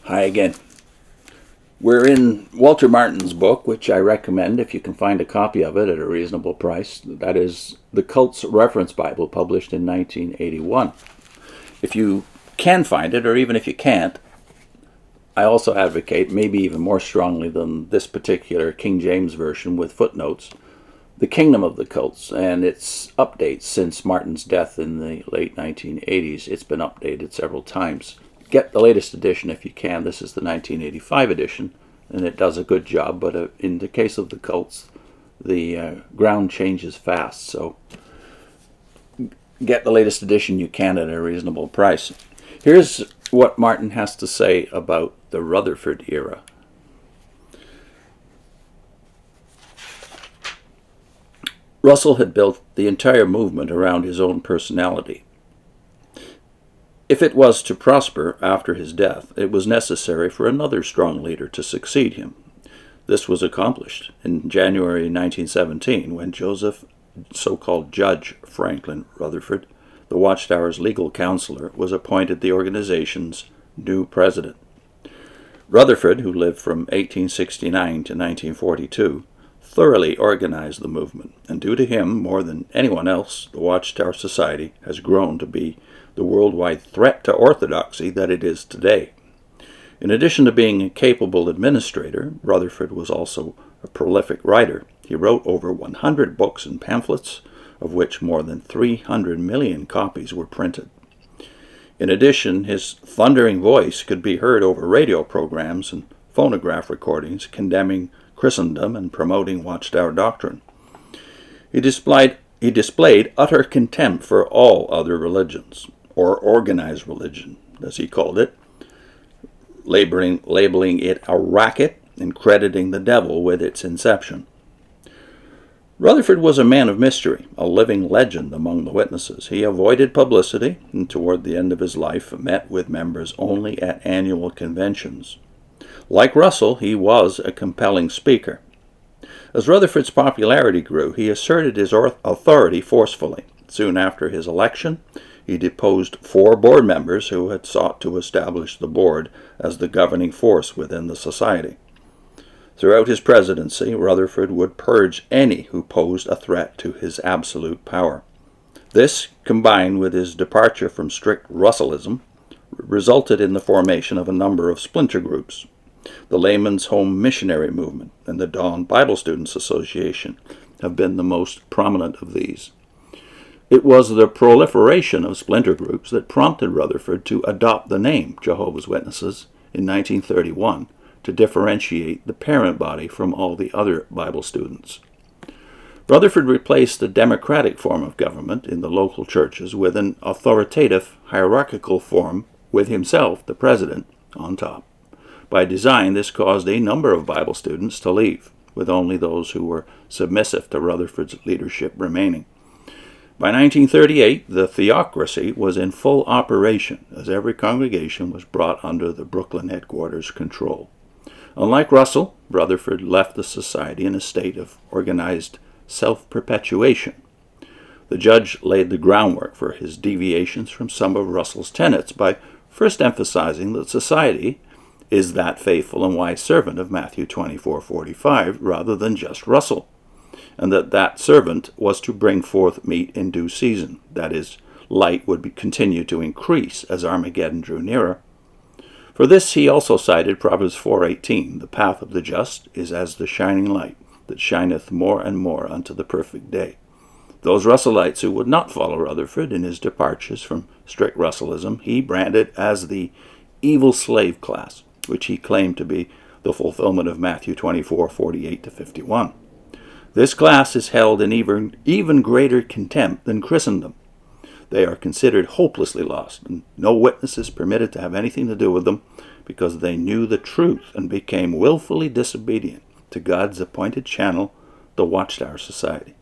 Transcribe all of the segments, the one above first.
Hi again. We're in Walter Martin's book, which I recommend if you can find a copy of it at a reasonable price. That is the Cult's Reference Bible, published in 1981. If you can find it, or even if you can't, I also advocate, maybe even more strongly than this particular King James version with footnotes, The Kingdom of the Cults and its updates since Martin's death in the late 1980s. It's been updated several times. Get the latest edition if you can. This is the 1985 edition, and it does a good job, but in the case of the cults, the ground changes fast, so get the latest edition you can at a reasonable price. Here's what Martin has to say about the Rutherford era. Russell had built the entire movement around his own personality. If it was to prosper after his death, it was necessary for another strong leader to succeed him. This was accomplished in January 1917 when Joseph, so-called Judge Franklin Rutherford, the Watchtower's legal counselor, was appointed the organization's new president. Rutherford, who lived from 1869 to 1942, thoroughly organized the movement, and due to him, more than anyone else, the Watchtower Society has grown to be the worldwide threat to orthodoxy that it is today. In addition to being a capable administrator, Rutherford was also a prolific writer. He wrote over 100 books and pamphlets, of which more than 300 million copies were printed. In addition, his thundering voice could be heard over radio programs and phonograph recordings condemning Christendom and promoting Watchtower doctrine. He displayed utter contempt for all other religions, or organized religion, as he called it, labeling it a racket and crediting the devil with its inception. Rutherford was a man of mystery, a living legend among the witnesses. He avoided publicity and toward the end of his life met with members only at annual conventions. Like Russell, he was a compelling speaker. As Rutherford's popularity grew, he asserted his authority forcefully. Soon after his election, he deposed 4 board members who had sought to establish the board as the governing force within the society. Throughout his presidency, Rutherford would purge any who posed a threat to his absolute power. This, combined with his departure from strict Russellism, resulted in the formation of a number of splinter groups. The Laymen's Home Missionary movement and the Dawn Bible Students Association have been the most prominent of these. It was the proliferation of splinter groups that prompted Rutherford to adopt the name Jehovah's Witnesses in 1931 to differentiate the parent body from all the other Bible students. Rutherford replaced the democratic form of government in the local churches with an authoritative, hierarchical form with himself, the president, on top. By design, this caused a number of Bible students to leave, with only those who were submissive to Rutherford's leadership remaining. By 1938, the theocracy was in full operation, as every congregation was brought under the Brooklyn headquarters' control. Unlike Russell, Rutherford left the society in a state of organized self-perpetuation. The judge laid the groundwork for his deviations from some of Russell's tenets by first emphasizing that society is that faithful and wise servant of Matthew 24:45 rather than just Russell, and that servant was to bring forth meat in due season. That is, light would continue to increase as Armageddon drew nearer. For this he also cited Proverbs 4:18, the path of the just is as the shining light that shineth more and more unto the perfect day. Those Russellites who would not follow Rutherford in his departures from strict Russellism, he branded as the evil slave class, which he claimed to be the fulfillment of Matthew 24:48-51. This class is held in even greater contempt than Christendom. They are considered hopelessly lost, and no witness is permitted to have anything to do with them because they knew the truth and became willfully disobedient to God's appointed channel, the Watchtower Society.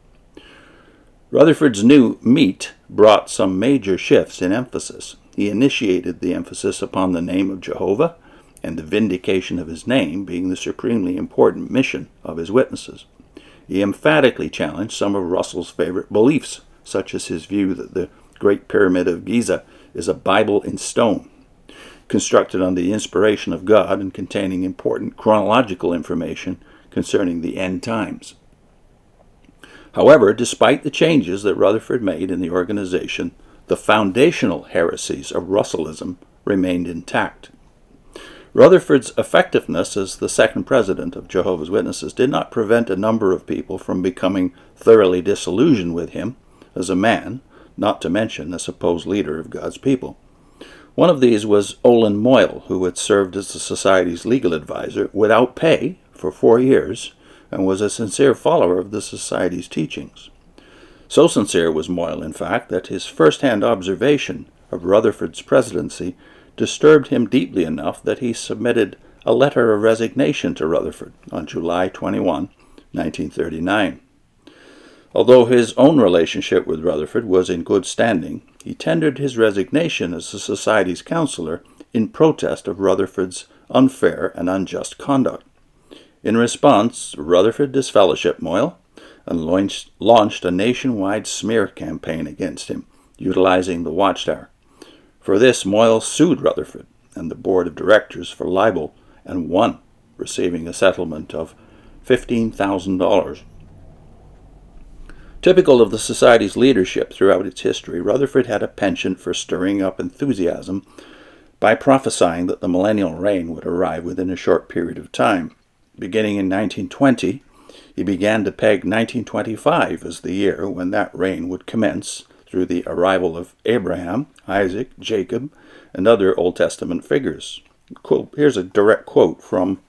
Rutherford's new meat brought some major shifts in emphasis. He initiated the emphasis upon the name of Jehovah and the vindication of his name being the supremely important mission of his witnesses. He emphatically challenged some of Russell's favorite beliefs, such as his view that the Great Pyramid of Gizeh is a Bible in stone. constructed on the inspiration of God and containing important chronological information concerning the end times. However, despite the changes that Rutherford made in the organization, the foundational heresies of Russellism remained intact. Rutherford's effectiveness as the second president of Jehovah's Witnesses did not prevent a number of people from becoming thoroughly disillusioned with him as a man, not to mention a supposed leader of God's people. One of these was Olin Moyle, who had served as the Society's legal advisor without pay for 4 years and was a sincere follower of the Society's teachings. So sincere was Moyle, in fact, that his first-hand observation of Rutherford's presidency disturbed him deeply enough that he submitted a letter of resignation to Rutherford on July 21, 1939. Although his own relationship with Rutherford was in good standing, he tendered his resignation as the Society's counselor in protest of Rutherford's unfair and unjust conduct. In response, Rutherford disfellowshipped Moyle and launched a nationwide smear campaign against him, utilizing the Watchtower. For this, Moyle sued Rutherford and the board of directors for libel and won, receiving a settlement of $15,000. Typical of the Society's leadership throughout its history, Rutherford had a penchant for stirring up enthusiasm by prophesying that the millennial reign would arrive within a short period of time. Beginning in 1920, he began to peg 1925 as the year when that reign would commence through the arrival of Abraham, Isaac, Jacob, and other Old Testament figures. Here's a direct quote from,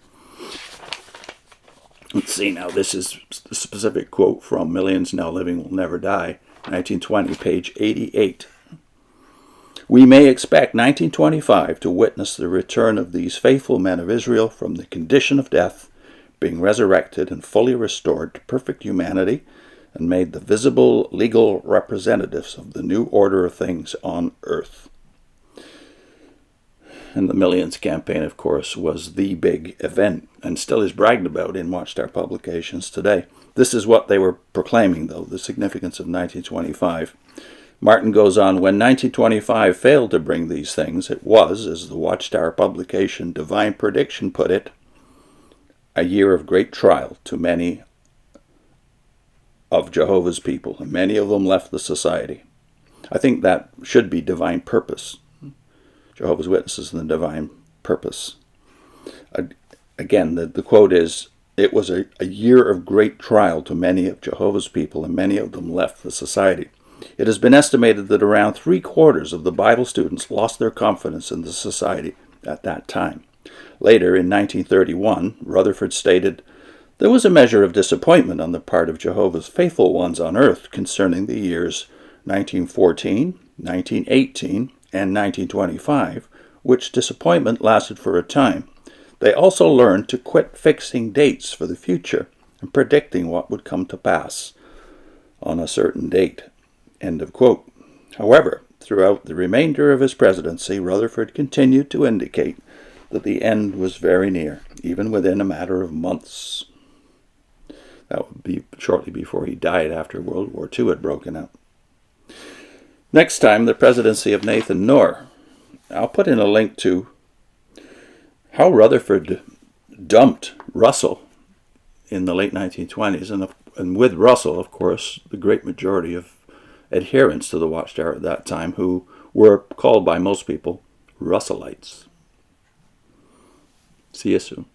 let's see now, this is a specific quote from Millions Now Living Will Never Die, 1920, page 88. We may expect 1925 to witness the return of these faithful men of Israel from the condition of death, being resurrected and fully restored to perfect humanity, and made the visible legal representatives of the new order of things on earth. And the Millions campaign, of course, was the big event, and still is bragged about in Watchtower publications today. This is what they were proclaiming, though, the significance of 1925. Martin goes on, when 1925 failed to bring these things, it was, as the Watchtower publication Divine Prediction put it, a year of great trial to many of Jehovah's people, and many of them left the Society. I think that should be divine purpose. Jehovah's Witnesses and the divine purpose. Again, the quote is, it was a year of great trial to many of Jehovah's people, and many of them left the Society. It has been estimated that around 3/4 of the Bible students lost their confidence in the Society at that time. Later, in 1931, Rutherford stated, there was a measure of disappointment on the part of Jehovah's faithful ones on earth concerning the years 1914, 1918, and 1925, which disappointment lasted for a time. They also learned to quit fixing dates for the future and predicting what would come to pass on a certain date. End of quote. However, throughout the remainder of his presidency, Rutherford continued to indicate that the end was very near, even within a matter of months. That would be shortly before he died after World War II had broken out. Next time, the presidency of Nathan Noor. I'll put in a link to how Rutherford dumped Russell in the late 1920s, and with Russell, of course, the great majority of adherents to the Watchtower at that time, who were called by most people Russellites. See you soon.